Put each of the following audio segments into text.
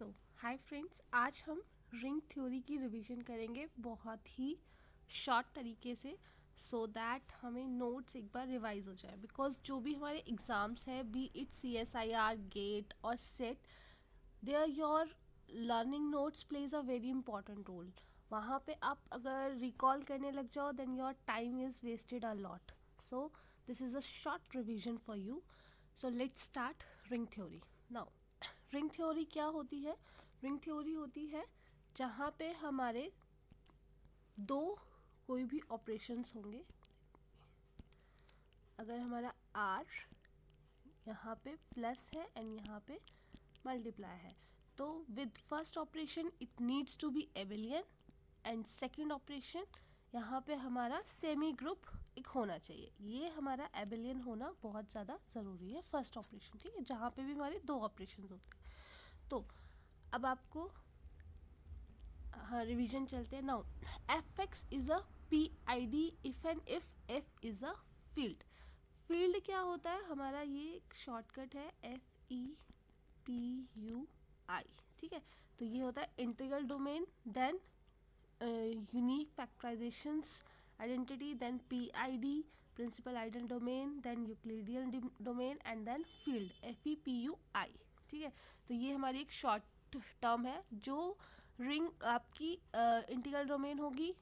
Hi friends, आज हम ring theory की रिवीजन करेंगे बहुत ही शॉर्ट तरीके से सो दैट हमें नोट्स एक बार रिवाइज हो जाए। बिकॉज जो भी हमारे एग्ज़ाम्स है, बी इट CSIR, गेट और SET, there your learning notes plays a very important role. वहाँ पे आप अगर रिकॉल करने लग जाओ then your time is wasted a lot. So this is a short revision for you. So let's start ring theory now. Ring theory क्या होती है? रिंग थ्योरी होती है जहाँ पे हमारे दो कोई भी ऑपरेशंस होंगे। अगर हमारा R यहाँ पे प्लस है एंड यहाँ पे मल्टीप्लाई है, तो with first operation it needs to be abelian and second operation यहाँ पे हमारा सेमी ग्रुप एक होना चाहिए। ये हमारा एबेलियन होना बहुत ज़्यादा ज़रूरी है फर्स्ट ऑपरेशन, ठीक है, जहाँ पे भी हमारे दो ऑपरेशन होते हैं। तो अब आपको हाँ रिवीजन चलते हैं now. Fx is a PID if and if F is a field. Field क्या होता है? हमारा ये एक शॉर्टकट है FEPUI, ठीक है। तो ये होता है integral domain, then unique factorisations identity, then PID principal आइडेंट domain, then Euclidean domain and then field FEPUI, ठीक है। तो ये हमारी एक शॉर्ट टर्म है। जो रिंग आपकी इंटीग्रल डोमेन होगी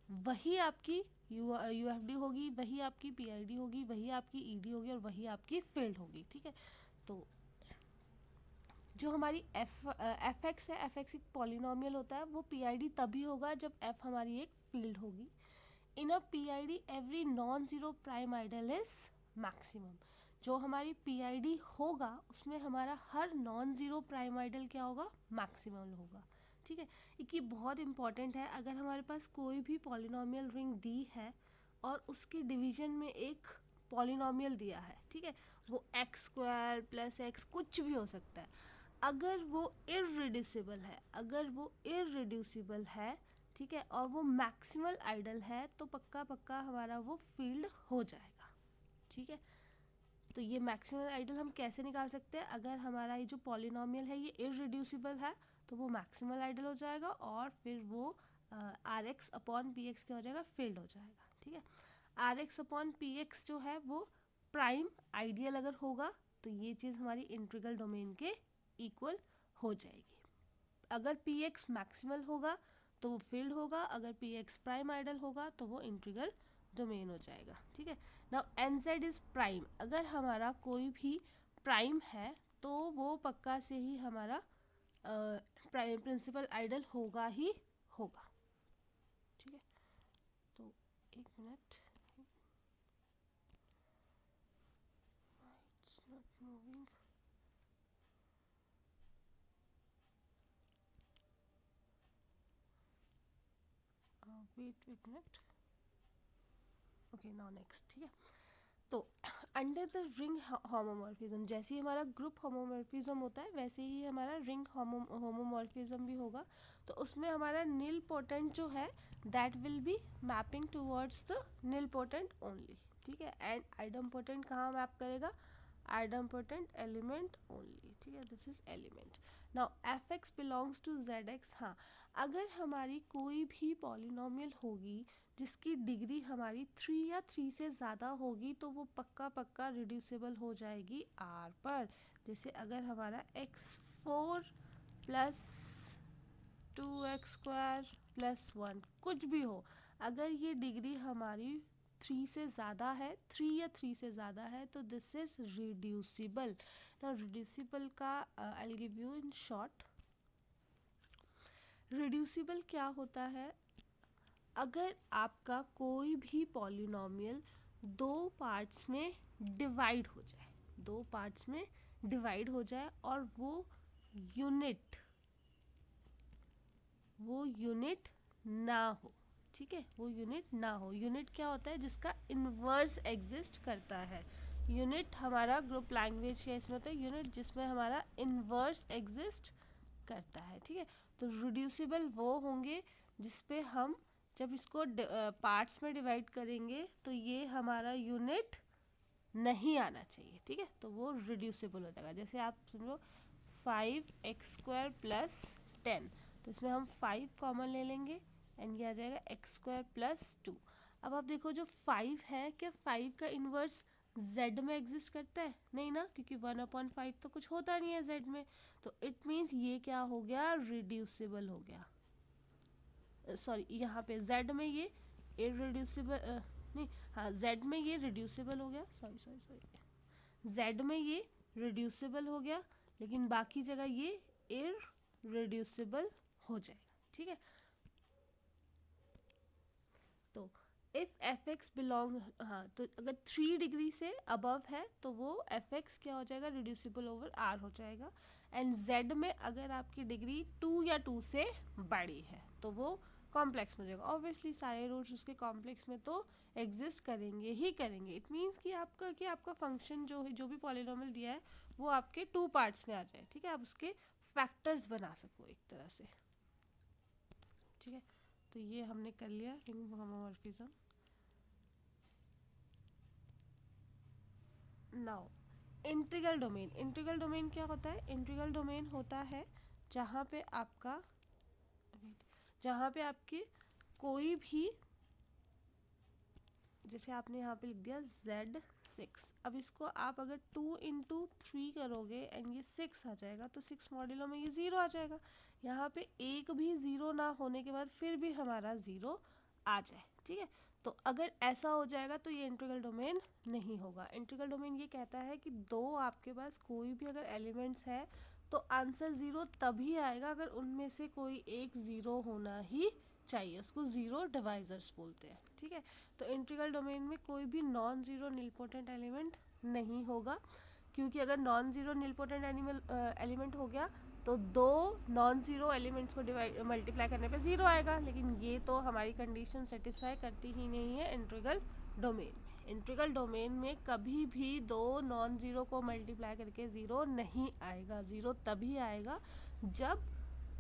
वही आपकी UFD होगी, वही आपकी PID होगी, वही आपकी ED होगी और वही आपकी फील्ड होगी, ठीक है। तो जो हमारी Fx है, Fx एक पॉलिनोमियल होता है, वो PID तभी होगा जब F हमारी एक फील्ड होगी। In a PID every non zero prime ideal is maximum. जो हमारी PID होगा उसमें हमारा हर नॉन ज़ीरो प्राइम आइडल क्या होगा? मैक्सिमम होगा, ठीक है। ये बहुत इंपॉर्टेंट है। अगर हमारे पास कोई भी पॉलिनोमियल रिंग दी है और उसके डिवीजन में एक पॉलिनोमियल दिया है, ठीक है, वो x² + x कुछ भी हो सकता है, अगर वो इररिड्यूसिबल है, ठीक है, और वो मैक्सिमल आइडल है, तो पक्का पक्का हमारा वो फील्ड हो जाएगा, ठीक है। तो ये मैक्सिमल आइडल हम कैसे निकाल सकते हैं? अगर हमारा ये जो पॉलिनोमियल है ये इररिड्यूसिबल है तो वो मैक्सिमल आइडल हो जाएगा और फिर वो RX/PX क्या हो जाएगा? फील्ड हो जाएगा, ठीक है। RX/PX जो है वो प्राइम आइडियल अगर होगा तो ये चीज़ हमारी इंटीग्रल डोमेन के इक्वल हो जाएगी। अगर PX मैक्सिमल होगा तो वो फील्ड होगा, अगर PX प्राइम आइडल होगा तो वो इंटीग्रल डोमेन हो जाएगा, ठीक है। Now NZ is prime. अगर हमारा कोई भी प्राइम है तो वो पक्का से ही हमारा प्राइम प्रिंसिपल आइडल होगा ही होगा, ठीक है। तो एक minute, it's not moving. Wait minute, okay now next, ठीक है। तो अंडर द रिंग होमोमॉर्फिज्म, जैसे ही हमारा ग्रुप होमोमॉर्फिज्म होता है वैसे ही हमारा रिंग होमोमॉर्फिज्म भी होगा। तो उसमें हमारा नील पोटेंट जो है that will be mapping towards the nilpotent only, ठीक है। एंड आइडम पोटेंट कहाँ मैप करेगा? आइडम पोटेंट एलिमेंट ओनली, ठीक है, this is element. Now Fx belongs to ZX। हाँ, अगर हमारी कोई भी पॉलिनोमियल होगी जिसकी डिग्री हमारी 3 या 3 से ज़्यादा होगी तो वो पक्का पक्का रिड्यूसिबल हो जाएगी R पर। जैसे अगर हमारा x4 + 2x² + 1 कुछ भी हो, अगर ये डिग्री हमारी 3 से ज़्यादा है, 3 या 3 से ज़्यादा है, तो दिस इज़ रिड्यूसिबल। ना रिड्यूसिबल का I will give you in short. Reducible क्या होता है? अगर आपका कोई भी पॉलिनोमियल दो पार्ट्स में डिवाइड हो जाए, दो पार्ट्स में डिवाइड हो जाए और वो यूनिट ना हो, ठीक है, वो यूनिट ना हो। यूनिट क्या होता है? जिसका इन्वर्स एग्जिस्ट करता है। यूनिट हमारा ग्रुप लैंग्वेज है, इसमें होता है यूनिट जिसमें हमारा इन्वर्स एग्जिस्ट करता है, ठीक है। तो रिड्यूसिबल वो होंगे जिसपे हम जब इसको पार्ट्स में डिवाइड करेंगे तो ये हमारा यूनिट नहीं आना चाहिए, ठीक है, तो वो रिड्यूसिबल हो जाएगा। जैसे आप समझो 5x² प्लस 10, तो इसमें हम 5 कॉमन ले लेंगे एंड ये आ जाएगा x² प्लस 2। अब आप देखो जो 5 है, क्या 5 का इन्वर्स z में एग्जिस्ट करता है? नहीं ना, क्योंकि 1/5 तो कुछ होता नहीं है z में, तो इट मीन्स ये क्या हो गया, रिड्यूसिबल हो गया। सॉरी, यहाँ पे z में ये इरिड्यूसिबल नहीं, हाँ z में ये रिड्यूसिबल हो गया, सॉरी z में ये रिड्यूसिबल हो गया, लेकिन बाकी जगह ये इरिड्यूसिबल हो जाएगा। ठीक है, तो इफ एफ एक्स बिलोंग, हाँ, तो अगर 3 डिग्री से अबव है तो वो एफ एक्स क्या हो जाएगा, रिड्यूसिबल ओवर आर हो जाएगा। एंड जेड में अगर आपकी डिग्री 2 या 2 से बड़ी है तो वो कॉम्प्लेक्स में हो जाएगा। ऑब्वियसली सारे रूट्स उसके कॉम्प्लेक्स में तो एग्जिस्ट करेंगे ही करेंगे। इट मीन्स कि आपका फंक्शन जो भी पॉलिनोमियल दिया है वो आपके 2 पार्ट्स में आ जाए। ठीक है, आप उसके फैक्टर्स बना सको एक तरह से। ठीक है, तो ये हमने कर लिया ring homomorphism. Now integral domain. Integral domain क्या होता है? इंटीग्रल डोमेन होता है जहाँ पे आपकी कोई भी, जैसे आपने यहाँ पे लिख दिया z6, अब इसको आप अगर 2 × 3 करोगे एंड ये 6 आ जाएगा, तो 6 मॉड्यूलो में ये 0 आ जाएगा। यहाँ पे एक भी 0 ना होने के बाद फिर भी हमारा 0 आ जाए। ठीक है, तो अगर ऐसा हो जाएगा तो ये इंटीग्रल डोमेन नहीं होगा। इंटीग्रल डोमेन ये कहता है कि दो आपके पास कोई भी अगर एलिमेंट्स है तो आंसर 0 तभी आएगा अगर उनमें से कोई एक 0 होना ही चाहिए, उसको 0 डिवाइजर्स बोलते हैं। ठीक है, तो इंटीग्रल डोमेन में कोई भी नॉन जीरो निलपोटेंट एलिमेंट नहीं होगा, क्योंकि अगर नॉन जीरो निलपोटेंट एलिमेंट हो गया तो दो नॉन जीरो एलिमेंट्स को मल्टीप्लाई करने पे 0 आएगा, लेकिन ये तो हमारी कंडीशन सेटिस्फाई करती ही नहीं है इंटीग्रल डोमेन में। इंटीग्रल डोमेन में कभी भी दो नॉन जीरो को मल्टीप्लाई करके 0 नहीं आएगा। 0 तभी आएगा जब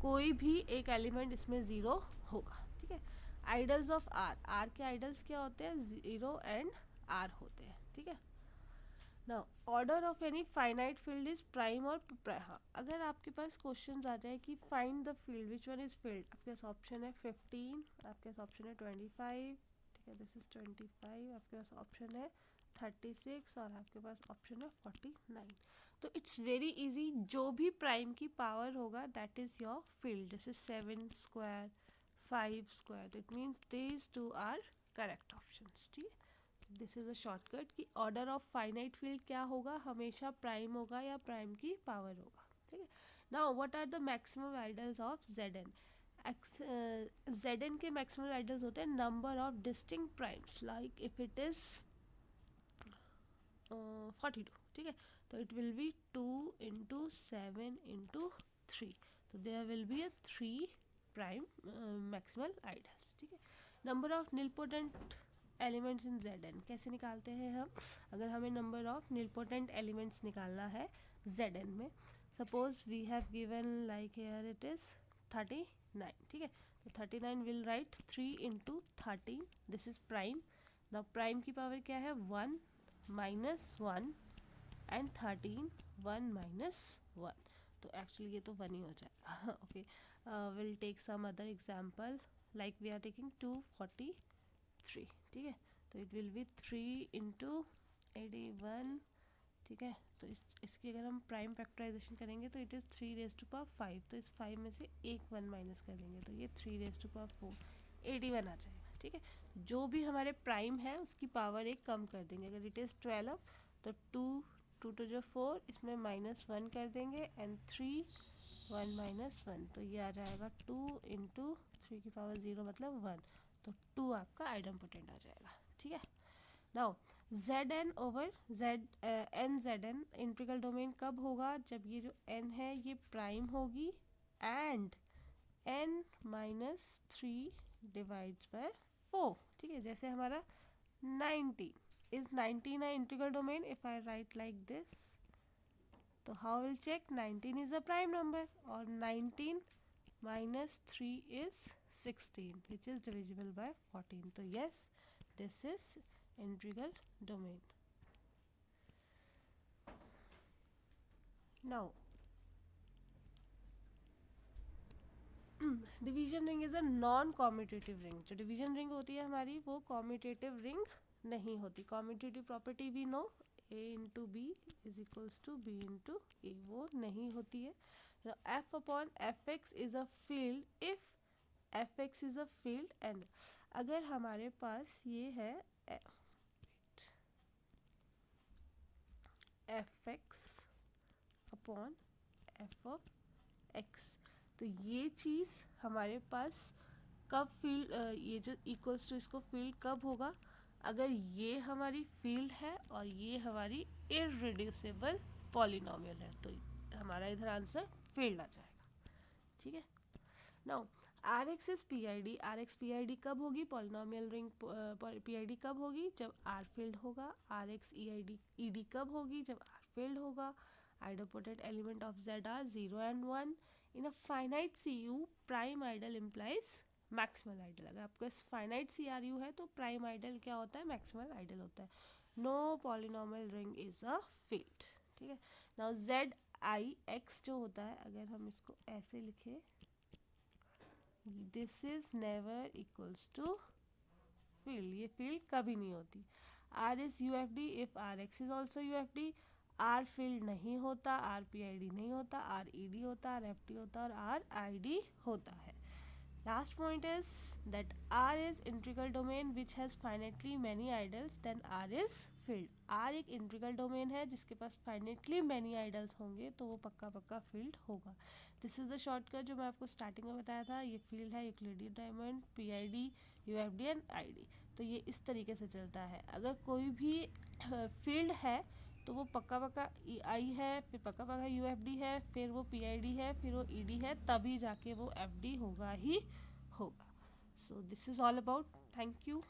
कोई भी एक एलिमेंट इसमें 0 होगा। ठीक है, आइडल्स ऑफ आर के आइडल्स क्या होते हैं? 0 एंड आर होते हैं। ठीक है, now order of any finite field is prime और हाँ, अगर आपके पास क्वेश्चन आ जाए कि find the field which one is field, आपके पास ऑप्शन है 15, आपके पास ऑप्शन है 25, ठीक है, दिस इज 25, आपके पास ऑप्शन है 36 और आपके पास ऑप्शन है 49, तो इट्स वेरी इजी, जो भी प्राइम की पावर होगा दैट इज योर फील्ड। जैसे 7² 5², it means these two are correct options. ठीक है, दिस इज अ शॉर्टकट कि ऑर्डर ऑफ फाइनाइट फील्ड क्या होगा, हमेशा प्राइम होगा या प्राइम की पावर होगा। ठीक है, now what are the maximum ideals of Zn? Zn के मैक्सिमम आइडल्स होते हैं number of distinct primes, like if it is 42। ठीक है, तो इट विल बी 2 × 7 × 3, तो there will be 3 prime maximal ideals. ठीक है, number of nilpotent elements in Zn कैसे निकालते हैं हम? अगर हमें नंबर ऑफ निलपोटेंट एलिमेंट्स निकालना है Zn में, suppose we have given like here it is 39। ठीक है, तो 39 will write 3 × 13, this is prime. Now prime की पावर क्या है? 1 -1 एंड 13 1 - 1, तो एक्चुअली ये तो 1 ही हो जाएगा। Okay, will take some other example, like we are taking 243। ठीक है, तो इट विल बी 3 × 81। ठीक है, तो इसकी अगर हम प्राइम फैक्टराइजेशन करेंगे तो इट इज़ 3⁵, तो इस 5 में से एक 1 माइनस कर देंगे तो ये 3⁴ 81 आ जाएगा। ठीक है, जो भी हमारे प्राइम है उसकी पावर एक कम कर देंगे। अगर इट इज़ 12 तो 2 2 जो 4, इसमें -1 कर देंगे एंड 3 1 - 1, तो ये आ जाएगा 2 × 3 की पावर 0 मतलब 1, तो 2 आपका आइडम्पोटेंट आ जाएगा। ठीक है, now Zn over Zn integral domain कब होगा? जब ये जो n है ये प्राइम होगी एंड n - 3 डिवाइड्स बाय 4। ठीक है, जैसे हमारा 19 इज 19 है integral domain, if I write like this, तो how will check? 19 is a prime number और 19 - 3 is 16 which is divisible by 14, तो yes, this is integral domain. Now division ring is a non commutative ring. जो division ring होती है हमारी वो commutative ring नहीं होती। कॉम्यूटेटिव प्रॉपर्टी भी no, a into b is equals to b into a, वो नहीं होती है। F upon F x is a field if F x is a field and अगर हमारे पास ये है F x upon F of x, तो ये चीज़ हमारे पास कब फील्ड, ये जो इक्वल्स टू इसको फील्ड कब होगा, अगर ये हमारी फील्ड है और ये हमारी इररिड्यूसिबल पॉलिनोमियल है, तो हमारा इधर आंसर फील्ड आ जाएगा। ठीक है, now R x is P I D. R x P I D कब होगी, polynomial ring P I D कब होगी, जब आर फील्ड होगा। आर एक्स ई डी कब होगी, जब आर फील्ड होगा। Idempotent element of Z R 0 and 1 in a finite C U, prime ideal implies maximal ideal. अगर आपको फाइनाइट सी आर यू है तो प्राइम आइडल क्या होता है, मैक्सिमल आइडल होता है। No polynomial ring is a field. ठीक है, नाउ जेड आई एक्स जो होता है, अगर हम इसको ऐसे लिखे, this is never equals to field, ये फील्ड कभी नहीं होती। R is U F D if R x is also U F D. R field नहीं होता, आर पी आई डी नहीं होता, आर ई डी होता, आर एफ डी होता और आर आई डी होता है। Last point is that R is integral domain which has finitely many ideals, then R is field. Are एक integral domain है जिसके पास फाइनेटली मैनी आइडल्स होंगे तो वो पक्का पक्का फील्ड होगा। दिस इज द शॉर्टकट जो मैं आपको स्टार्टिंग में बताया था। ये फील्ड है Euclidean diamond, P I D, you F D and I D. तो ये इस तरीके से चलता है। अगर कोई भी फील्ड है तो वो पक्का पक्का आई है, फिर पक्का पक्का यू एफ डी है, फिर वो पी आई डी है, फिर वो ई डी है, तभी जाके वो एफ डी होगा ही होगा। सो this is all about. Thank you.